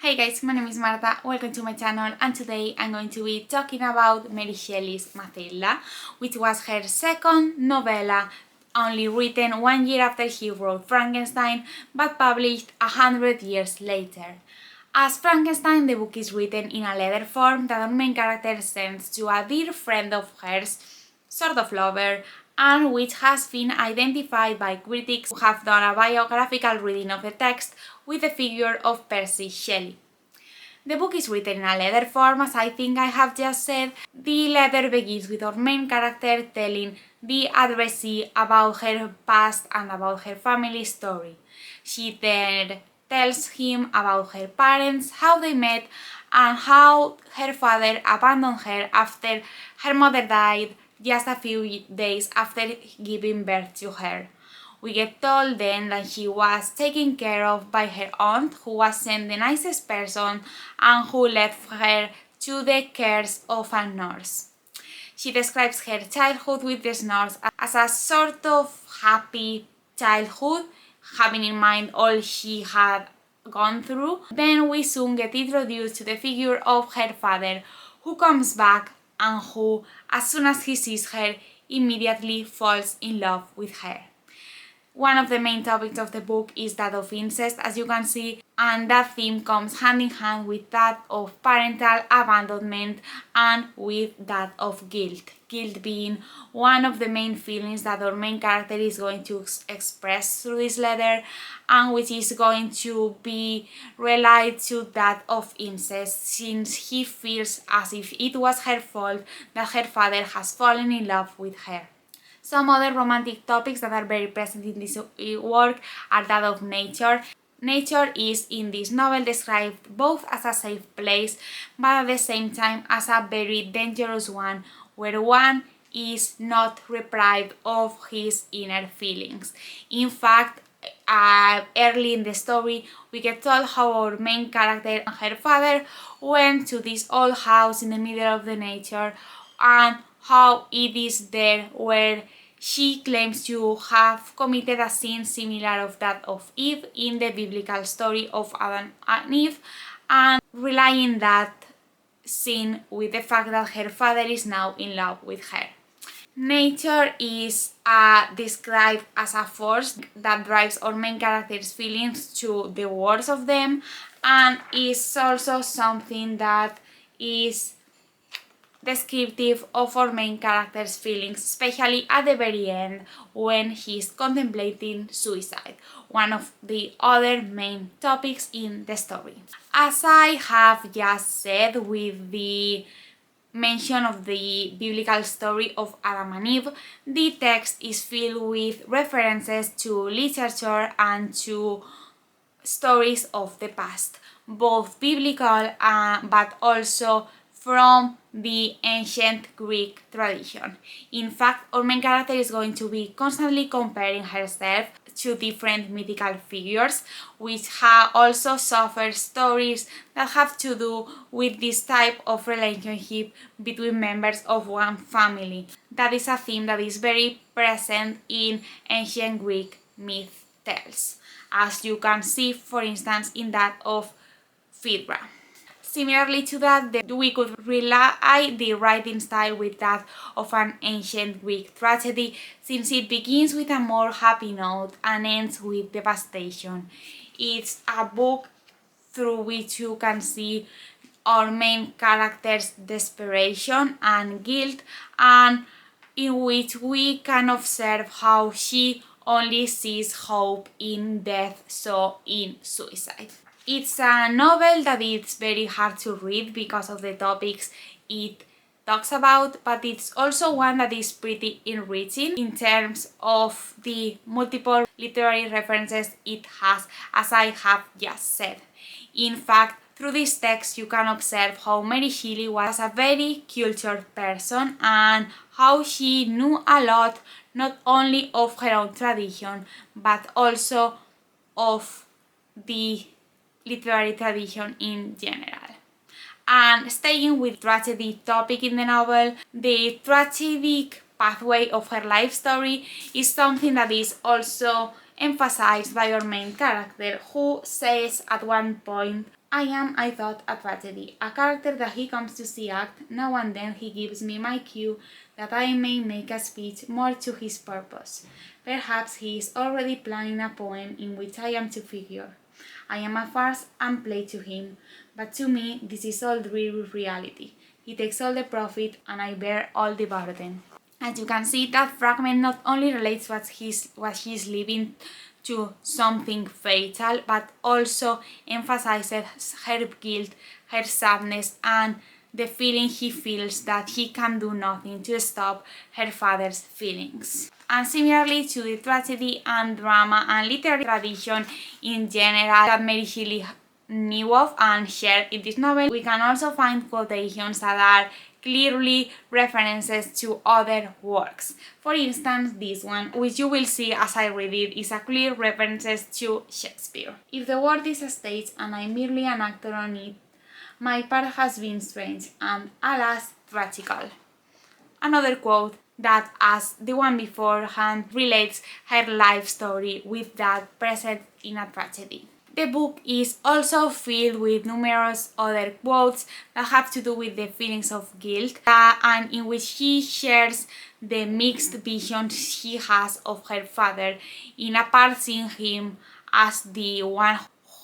Hey guys, my name is Marta, welcome to my channel, and today I'm going to be talking about Mary Shelley's Mathilda, which was her second novella, only written 1 year after she wrote Frankenstein, but published 100 years later. As Frankenstein, the book is written in a letter form that our main character sends to a dear friend of hers, sort of lover, and which has been identified by critics who have done a biographical reading of the text with the figure of Percy Shelley. The book is written in a letter form, as I think I have just said. The letter begins with our main character telling the addressee about her past and about her family story. She then tells him about her parents, how they met, and how her father abandoned her after her mother died just a few days after giving birth to her. We get told then that she was taken care of by her aunt, who wasn't the nicest person and who left her to the cares of a nurse. She describes her childhood with this nurse as a sort of happy childhood, having in mind all she had gone through. Then we soon get introduced to the figure of her father, who comes back and who, as soon as he sees her, immediately falls in love with her. One of the main topics of the book is that of incest, as you can see, and that theme comes hand in hand with that of parental abandonment and with that of guilt. Guilt being one of the main feelings that our main character is going to express through this letter, and which is going to be related to that of incest, since he feels as if it was her fault that her father has fallen in love with her. Some other romantic topics that are very present in this work are that of nature. Nature is in this novel described both as a safe place, but at the same time as a very dangerous one, where one is not deprived of his inner feelings. In fact, early in the story, we get told how our main character and her father went to this old house in the middle of the nature, and how it is there where she claims to have committed a sin similar of that of Eve in the biblical story of Adam and Eve, and relying that sin with the fact that her father is now in love with her. Nature is described as a force that drives our main character's feelings to the worst of them, and is also something that is descriptive of our main character's feelings, especially at the very end when he's contemplating suicide, one of the other main topics in the story. As I have just said with the mention of the biblical story of Adam and Eve, the text is filled with references to literature and to stories of the past, both biblical but also from the ancient Greek tradition. In fact, our main character is going to be constantly comparing herself to different mythical figures, which also suffer stories that have to do with this type of relationship between members of one family. That is a theme that is very present in ancient Greek myth tales, as you can see, for instance, in that of Phaedra. Similarly to that, we could rely the writing style with that of an ancient Greek tragedy, since it begins with a more happy note and ends with devastation. It's a book through which you can see our main character's desperation and guilt, and in which we can observe how she only sees hope in death, so in suicide. It's a novel that is very hard to read because of the topics it talks about, but it's also one that is pretty enriching in terms of the multiple literary references it has, as I have just said. In fact, through this text you can observe how Mary Shelley was a very cultured person and how she knew a lot not only of her own tradition but also of the literary tradition in general. And staying with tragedy topic in the novel, the tragic pathway of her life story is something that is also emphasized by our main character, who says at one point I thought, a tragedy, a character that he comes to see act. Now and then he gives me my cue that I may make a speech more to his purpose. Perhaps he is already planning a poem in which I am to figure. I am a farce and play to him, but to me this is all dreary reality. He takes all the profit and I bear all the burden. As you can see, that fragment not only relates what he's living to something fatal, but also emphasizes her guilt, her sadness, and the feeling he feels that he can do nothing to stop her father's feelings. And similarly to the tragedy and drama and literary tradition in general that Mary Shelley knew of and shared in this novel, we can also find quotations that are clearly references to other works. For instance, this one, which you will see as I read it, is a clear reference to Shakespeare. If the world is a stage and I'm merely an actor on it, my part has been strange and, alas, tragical. Another quote that, as the one beforehand, relates her life story with that present in a tragedy. The book is also filled with numerous other quotes that have to do with the feelings of guilt and in which she shares the mixed vision she has of her father, in a part seeing him as the one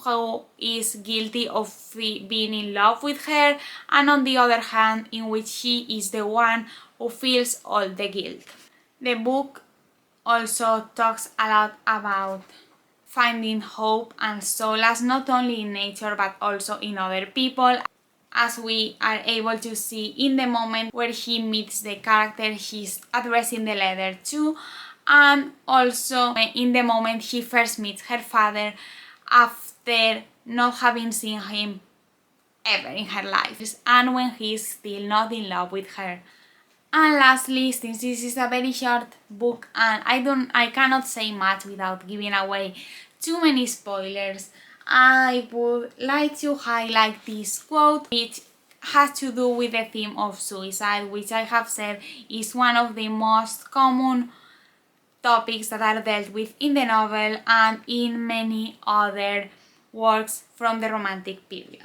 who is guilty of being in love with her, and on the other hand in which she is the one who feels all the guilt. The book also talks a lot about finding hope and solace not only in nature but also in other people, as we are able to see in the moment where he meets the character he's addressing the letter to, and also in the moment he first meets her father after not having seen him ever in her life, and when he's still not in love with her. And lastly, since this is a very short book and I cannot say much without giving away too many spoilers, I would like to highlight this quote, which has to do with the theme of suicide, which I have said is one of the most common topics that are dealt with in the novel and in many other works from the Romantic period.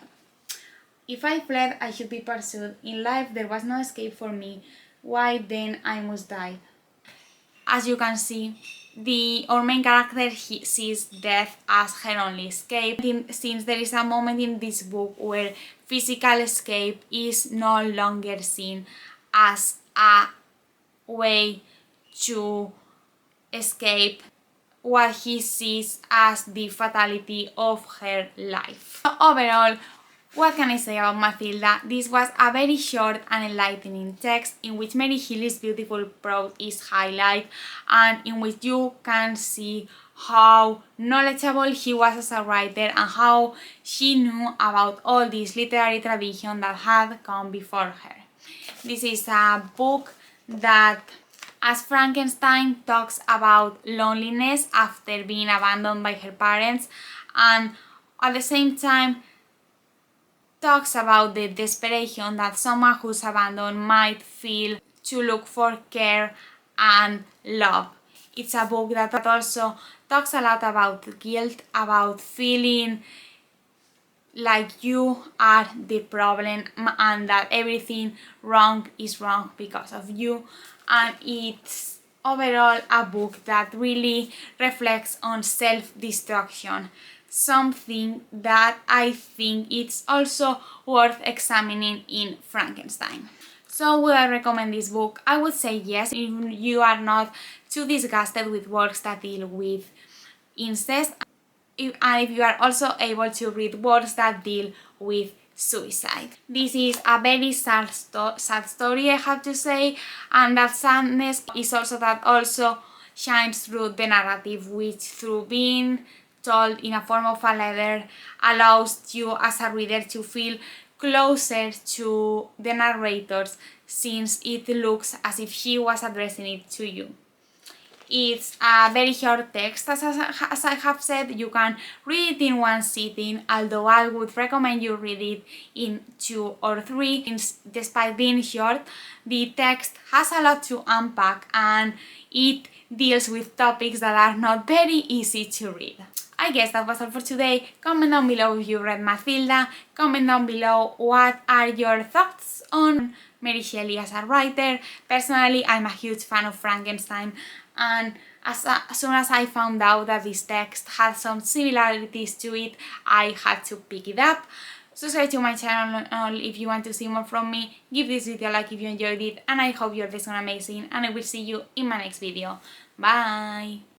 If I fled, I should be pursued. In life there was no escape for me. Why then I must die? As you can see, our main character sees death as her only escape, since there is a moment in this book where physical escape is no longer seen as a way to escape what he sees as the fatality of her life. Overall, what can I say about Mathilda? This was a very short and enlightening text in which Mary Shelley's beautiful prose is highlighted and in which you can see how knowledgeable she was as a writer and how she knew about all this literary tradition that had come before her. This is a book that, as Frankenstein, talks about loneliness after being abandoned by her parents, and at the same time talks about the desperation that someone who's abandoned might feel to look for care and love. It's a book that also talks a lot about guilt, about feeling like you are the problem and that everything wrong is wrong because of you. And it's overall a book that really reflects on self-destruction, something that I think it's also worth examining in Frankenstein. So would I recommend this book? I would say yes, if you are not too disgusted with works that deal with incest, and if you are also able to read works that deal with suicide. This is a very sad story, I have to say, and that sadness is also that also shines through the narrative, which through being told in a form of a letter allows you as a reader to feel closer to the narrators, since it looks as if she was addressing it to you. It's a very short text, as I have said. You can read it in one sitting, although I would recommend you read it in 2 or 3, since despite being short, the text has a lot to unpack and it deals with topics that are not very easy to read. I guess that was all for today. Comment down below if you read Mathilda. Comment down below what are your thoughts on Mary Shelley as a writer. Personally, I'm a huge fan of Frankenstein, and as soon as I found out that this text had some similarities to it, I had to pick it up. Subscribe to my channel if you want to see more from me. Give this video a like if you enjoyed it, and I hope you're doing amazing, and I will see you in my next video. Bye!